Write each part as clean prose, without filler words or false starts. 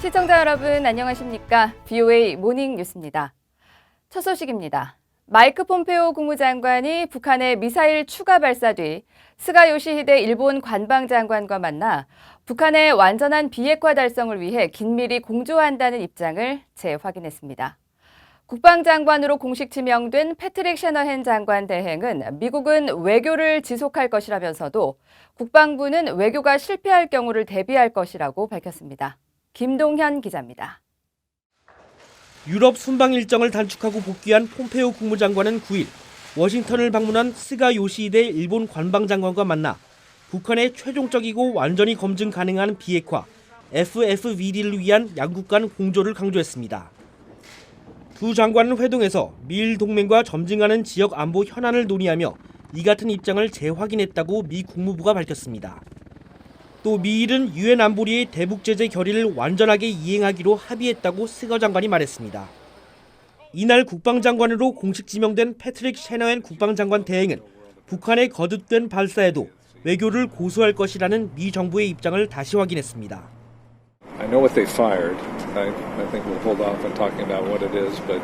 시청자 여러분 안녕하십니까? VOA 모닝 뉴스입니다. 첫 소식입니다. 마이크 폼페오 국무장관이 북한의 미사일 추가 발사 뒤 스가 요시히데 일본 관방장관과 만나 북한의 완전한 비핵화 달성을 위해 긴밀히 공조한다는 입장을 재확인했습니다. 국방장관으로 공식 지명된 패트릭 셔너헨 장관 대행은 미국은 외교를 지속할 것이라면서도 국방부는 외교가 실패할 경우를 대비할 것이라고 밝혔습니다. 김동현 기자입니다. 유럽 순방 일정을 단축하고 복귀한 폼페오 국무장관은 9일 워싱턴을 방문한 스가 요시히데 일본 관방장관과 만나 북한의 최종적이고 완전히 검증 가능한 비핵화 FFVD를 위한 양국 간 공조를 강조했습니다. 두 장관은 회동에서 미일 동맹과 점증하는 지역 안보 현안을 논의하며 이 같은 입장을 재확인했다고 미 국무부가 밝혔습니다. 또 미일은 유엔 안보리의 대북 제재 결의를 완전하게 이행하기로 합의했다고 스가 장관이 말했습니다. 이날 국방장관으로 공식 지명된 패트릭 셔너헨 국방장관 대행은 북한의 거듭된 발사에도 외교를 고수할 것이라는 미 정부의 입장을 다시 확인했습니다. I know what they fired. I think we'll hold off on talking about what it is, but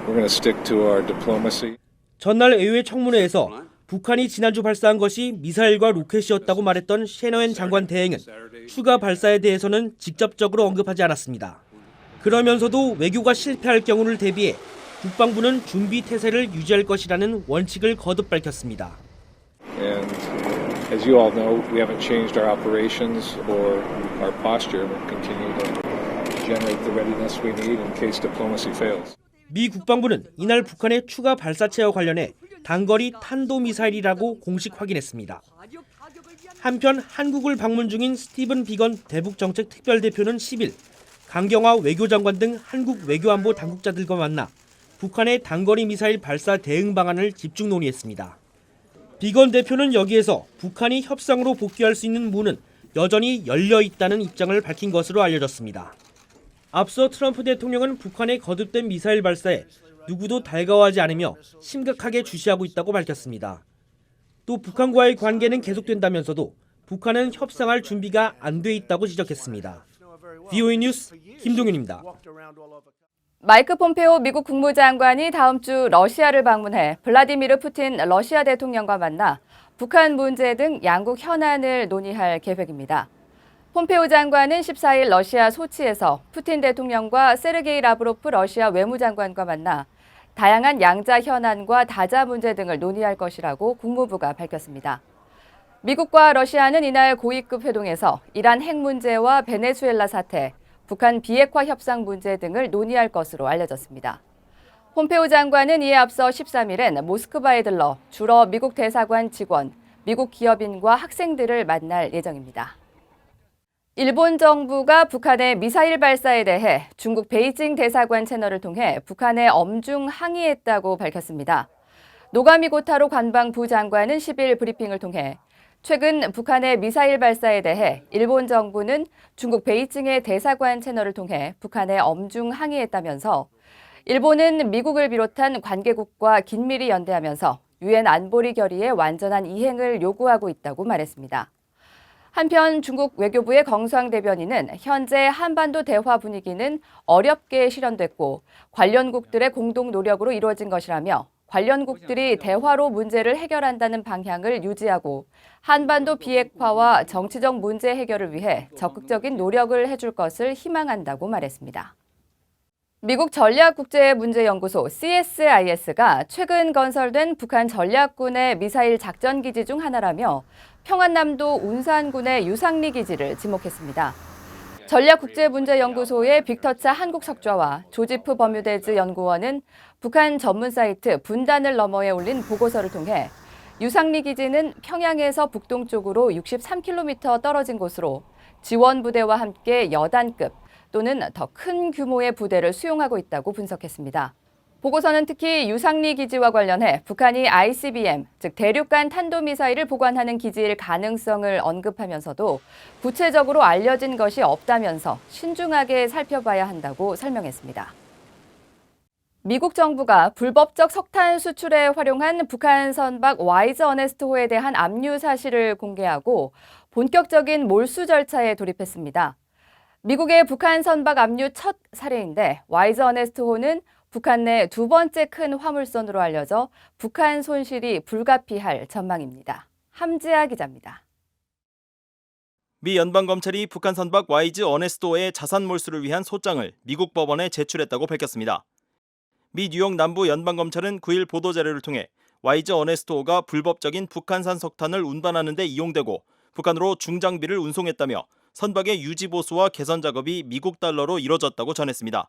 we're going to stick to our diplomacy. 전날 의회 청문회에서 북한이 지난주 발사한 것이 미사일과 로켓이었다고 말했던 셔너헨 장관 대행은 추가 발사에 대해서는 직접적으로 언급하지 않았습니다. 그러면서도 외교가 실패할 경우를 대비해 국방부는 준비 태세를 유지할 것이라는 원칙을 거듭 밝혔습니다. And as you all know, we haven't changed our operations or our posture. We'll continue to generate the readiness we need in case diplomacy fails. 미 국방부는 이날 북한의 추가 발사체와 관련해 단거리 탄도미사일이라고 공식 확인했습니다. 한편 한국을 방문 중인 스티븐 비건 대북정책특별대표는 10일 강경화 외교장관 등 한국 외교안보 당국자들과 만나 북한의 단거리 미사일 발사 대응 방안을 집중 논의했습니다. 비건 대표는 여기에서 북한이 협상으로 복귀할 수 있는 문은 여전히 열려 있다는 입장을 밝힌 것으로 알려졌습니다. 앞서 트럼프 대통령은 북한의 거듭된 미사일 발사에 누구도 달가워하지 않으며 심각하게 주시하고 있다고 밝혔습니다. 또 북한과의 관계는 계속된다면서도 북한은 협상할 준비가 안 돼 있다고 지적했습니다. VOA 뉴스 김동윤입니다. 마이크 폼페오 미국 국무장관이 다음 주 러시아를 방문해 블라디미르 푸틴 러시아 대통령과 만나 북한 문제 등 양국 현안을 논의할 계획입니다. 폼페오 장관은 14일 러시아 소치에서 푸틴 대통령과 세르게이 라브로프 러시아 외무장관과 만나 다양한 양자 현안과 다자 문제 등을 논의할 것이라고 국무부가 밝혔습니다. 미국과 러시아는 이날 고위급 회동에서 이란 핵 문제와 베네수엘라 사태, 북한 비핵화 협상 문제 등을 논의할 것으로 알려졌습니다. 폼페오 장관은 이에 앞서 13일엔 모스크바에 들러 주로 미국 대사관 직원, 미국 기업인과 학생들을 만날 예정입니다. 일본 정부가 북한의 미사일 발사에 대해 중국 베이징 대사관 채널을 통해 북한에 엄중 항의했다고 밝혔습니다. 노가미 고타로 관방부 장관은 10일 브리핑을 통해 최근 북한의 미사일 발사에 대해 일본 정부는 중국 베이징의 대사관 채널을 통해 북한에 엄중 항의했다면서 일본은 미국을 비롯한 관계국과 긴밀히 연대하면서 유엔 안보리 결의의 완전한 이행을 요구하고 있다고 말했습니다. 한편 중국 외교부의 경수왕 대변인은 현재 한반도 대화 분위기는 어렵게 실현됐고 관련국들의 공동 노력으로 이루어진 것이라며 관련국들이 대화로 문제를 해결한다는 방향을 유지하고 한반도 비핵화와 정치적 문제 해결을 위해 적극적인 노력을 해줄 것을 희망한다고 말했습니다. 미국 전략국제문제연구소 CSIS가 최근 건설된 북한 전략군의 미사일 작전기지 중 하나라며 평안남도 운산군의 유상리 기지를 지목했습니다. 전략국제문제연구소의 빅터차 한국석좌와 조지프 버뮤데즈 연구원은 북한 전문 사이트 분단을 너머에 올린 보고서를 통해 유상리 기지는 평양에서 북동쪽으로 63km 떨어진 곳으로 지원 부대와 함께 여단급 또는 더 큰 규모의 부대를 수용하고 있다고 분석했습니다. 보고서는 특히 유상리 기지와 관련해 북한이 ICBM, 즉 대륙간 탄도미사일을 보관하는 기지일 가능성을 언급하면서도 구체적으로 알려진 것이 없다면서 신중하게 살펴봐야 한다고 설명했습니다. 미국 정부가 불법적 석탄 수출에 활용한 북한 선박 와이즈 어네스트호에 대한 압류 사실을 공개하고 본격적인 몰수 절차에 돌입했습니다. 미국의 북한 선박 압류 첫 사례인데 와이즈 어네스트 호는 북한 내 두 번째 큰 화물선으로 알려져 북한 손실이 불가피할 전망입니다. 함지아 기자입니다. 미 연방검찰이 북한 선박 와이즈 어네스토의 자산 몰수를 위한 소장을 미국 법원에 제출했다고 밝혔습니다. 미 뉴욕 남부 연방검찰은 9일 보도자료를 통해 와이즈 어네스토가 불법적인 북한산 석탄을 운반하는 데 이용되고 북한으로 중장비를 운송했다며 선박의 유지 보수와 개선 작업이 미국 달러로 이뤄졌다고 전했습니다.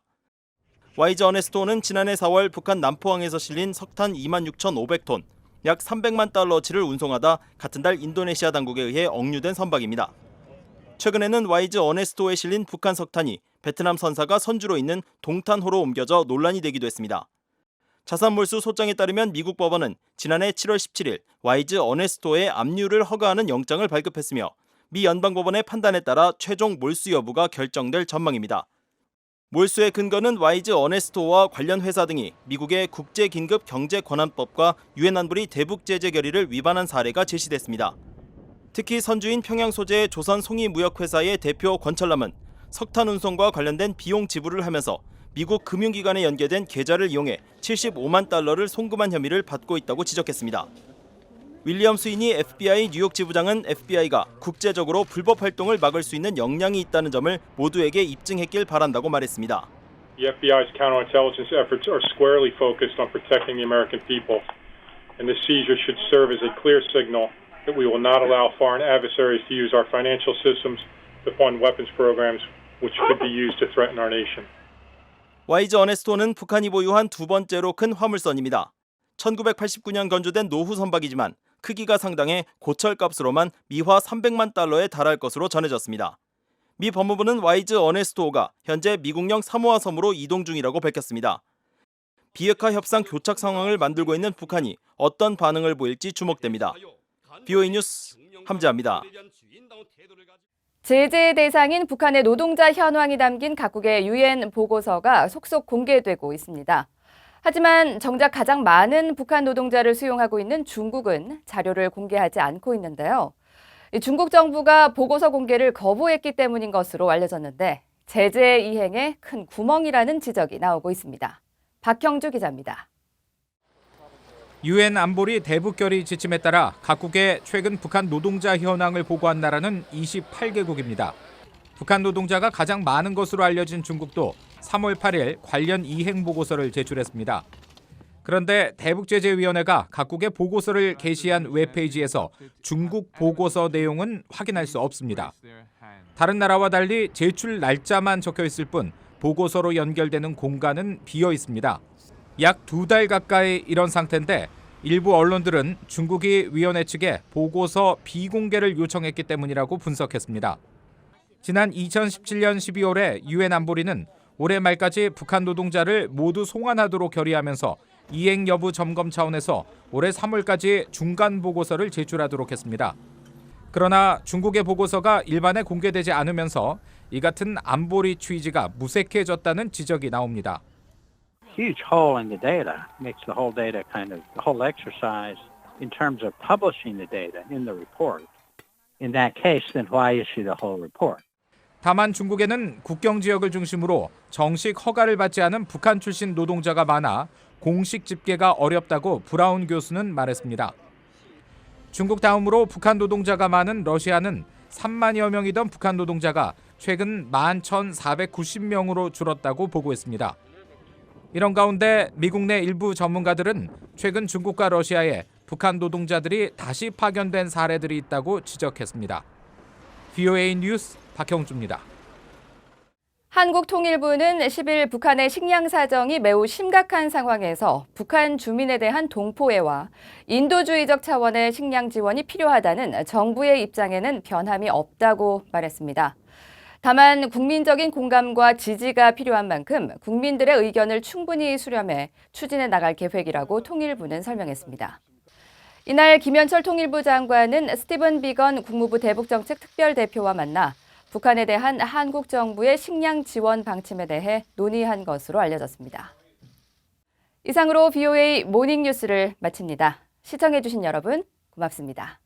와이즈 어네스토는 지난해 4월 북한 남포항에서 실린 석탄 26,500톤, 약 300만 달러어치를 운송하다 같은 달 인도네시아 당국에 의해 억류된 선박입니다. 최근에는 와이즈 어네스토에 실린 북한 석탄이 베트남 선사가 선주로 있는 동탄호로 옮겨져 논란이 되기도 했습니다. 자산몰수 소장에 따르면 미국 법원은 지난해 7월 17일 와이즈 어네스토의 압류를 허가하는 영장을 발급했으며 미 연방법원의 판단에 따라 최종 몰수 여부가 결정될 전망입니다. 몰수의 근거는 와이즈 어네스토와 관련 회사 등이 미국의 국제긴급경제권한법과 유엔 안보리 대북 제재 결의를 위반한 사례가 제시됐습니다. 특히 선주인 평양 소재의 조선 송이무역회사의 대표 권철남은 석탄 운송과 관련된 비용 지불을 하면서 미국 금융기관에 연계된 계좌를 이용해 75만 달러를 송금한 혐의를 받고 있다고 지적했습니다. 윌리엄 스위니 FBI 뉴욕 지부장은 FBI가 국제적으로 불법 활동을 막을 수 있는 역량이 있다는 점을 모두에게 입증했길 바란다고 말했습니다. The FBI's counterintelligence efforts are squarely focused on protecting the American people, and the seizure should serve as a clear signal that we will not allow foreign adversaries to use our financial systems to fund weapons programs which could be used to threaten our nation. 와이즈 어네스토는 북한이 보유한 두 번째로 큰 화물선입니다. 1989년 건조된 노후 선박이지만 크기가 상당해 고철값으로만 미화 300만 달러에 달할 것으로 전해졌습니다. 미 법무부는 와이즈 어네스토가 현재 미국령 사모아 섬으로 이동 중이라고 밝혔습니다. 비핵화 협상 교착 상황을 만들고 있는 북한이 어떤 반응을 보일지 주목됩니다. BOA 뉴스 함지아입니다. 제재 대상인 북한의 노동자 현황이 담긴 각국의 유엔 보고서가 속속 공개되고 있습니다. 하지만 정작 가장 많은 북한 노동자를 수용하고 있는 중국은 자료를 공개하지 않고 있는데요. 중국 정부가 보고서 공개를 거부했기 때문인 것으로 알려졌는데 제재 이행에 큰 구멍이라는 지적이 나오고 있습니다. 박형주 기자입니다. 유엔 안보리 대북 결의 지침에 따라 각국의 최근 북한 노동자 현황을 보고한 나라는 28개국입니다. 북한 노동자가 가장 많은 것으로 알려진 중국도 3월 8일 관련 이행 보고서를 제출했습니다. 그런데 대북제재위원회가 각국의 보고서를 게시한 웹페이지에서 중국 보고서 내용은 확인할 수 없습니다. 다른 나라와 달리 제출 날짜만 적혀 있을 뿐 보고서로 연결되는 공간은 비어 있습니다. 약 2달 가까이 이런 상태인데 일부 언론들은 중국이 위원회 측에 보고서 비공개를 요청했기 때문이라고 분석했습니다. 지난 2017년 12월에 유엔 안보리는 올해 말까지 북한 노동자를 모두 송환하도록 결의하면서 이행 여부 점검 차원에서 올해 3월까지 중간 보고서를 제출하도록 했습니다. 그러나 중국의 보고서가 일반에 공개되지 않으면서 이 같은 안보리 취지가 무색해졌다는 지적이 나옵니다. Huge hole in the data makes the whole data the whole exercise in terms of publishing the data in the report. In that case, then why issue the whole report? 다만 중국에는 국경 지역을 중심으로 정식 허가를 받지 않은 북한 출신 노동자가 많아 공식 집계가 어렵다고 브라운 교수는 말했습니다. 중국 다음으로 북한 노동자가 많은 러시아는 3만여 명이던 북한 노동자가 최근 11,490명으로 줄었다고 보고했습니다. 이런 가운데 미국 내 일부 전문가들은 최근 중국과 러시아에 북한 노동자들이 다시 파견된 사례들이 있다고 지적했습니다. BOA 뉴스 박형주입니다. 한국통일부는 10일 북한의 식량 사정이 매우 심각한 상황에서 북한 주민에 대한 동포애와 인도주의적 차원의 식량 지원이 필요하다는 정부의 입장에는 변함이 없다고 말했습니다. 다만 국민적인 공감과 지지가 필요한 만큼 국민들의 의견을 충분히 수렴해 추진해 나갈 계획이라고 통일부는 설명했습니다. 이날 김현철 통일부 장관은 스티븐 비건 국무부 대북정책 특별대표와 만나 북한에 대한 한국 정부의 식량 지원 방침에 대해 논의한 것으로 알려졌습니다. 이상으로 BOA 모닝뉴스를 마칩니다. 시청해주신 여러분 고맙습니다.